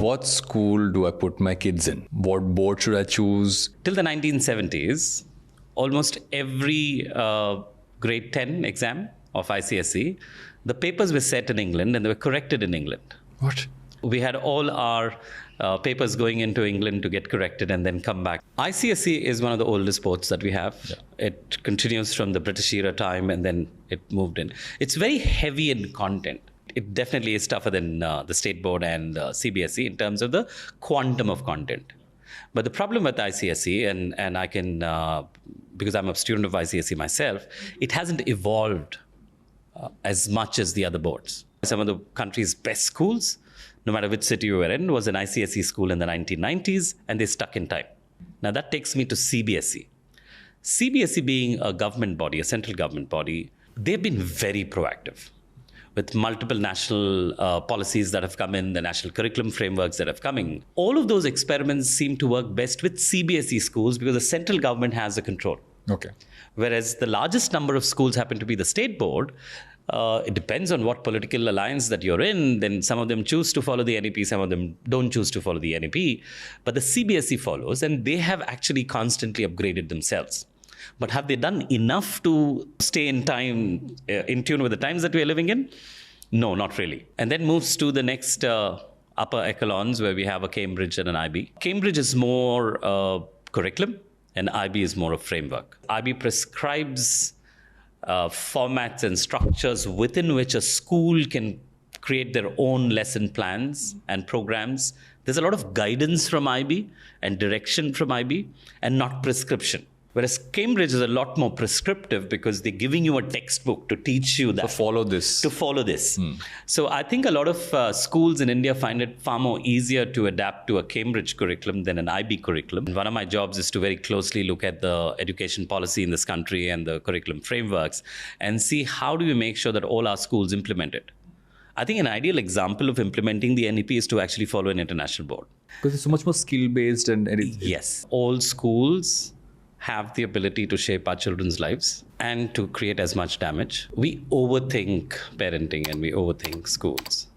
What school do I put my kids in? What board should I choose? Till the 1970s, almost every grade 10 exam of ICSE, the papers were set in England and they were corrected in England. What? We had all our papers going into England to get corrected and then come back. ICSE is one of the oldest boards that we have. Yeah. It continues from the British era time and then it moved in. It's very heavy in content. It definitely is tougher than the state board and CBSE in terms of the quantum of content. But the problem with ICSE, and I can, because I'm a student of ICSE myself, it hasn't evolved as much as the other boards. Some of the country's best schools, no matter which city you were in, was an ICSE school in the 1990s, and they stuck in time. Now that takes me to CBSE. CBSE being a government body, a central government body, they've been very proactive with multiple national policies that have come in, the national curriculum frameworks that have come in. All of those experiments seem to work best with CBSE schools because the central government has the control. Okay. Whereas the largest number of schools happen to be the state board. It depends on what political alliance that you're in. Then some of them choose to follow the NEP, some of them don't choose to follow the NEP. But the CBSE follows, and they have actually constantly upgraded themselves. But have they done enough to stay in time, in tune with the times that we're living in? No, not really. And then moves to the next upper echelons where we have a Cambridge and an IB. Cambridge is more curriculum and IB is more a framework. IB prescribes formats and structures within which a school can create their own lesson plans and programs. There's a lot of guidance from IB and direction from IB and not prescription. Whereas Cambridge is a lot more prescriptive because they're giving you a textbook to teach you that. To follow this. So I think a lot of schools in India find it far more easier to adapt to a Cambridge curriculum than an IB curriculum. And one of my jobs is to very closely look at the education policy in this country and the curriculum frameworks and see how do we make sure that all our schools implement it. I think an ideal example of implementing the NEP is to actually follow an international board. Because it's so much more skill-based and yes, all schools have the ability to shape our children's lives and to create as much damage. We overthink parenting and we overthink schools.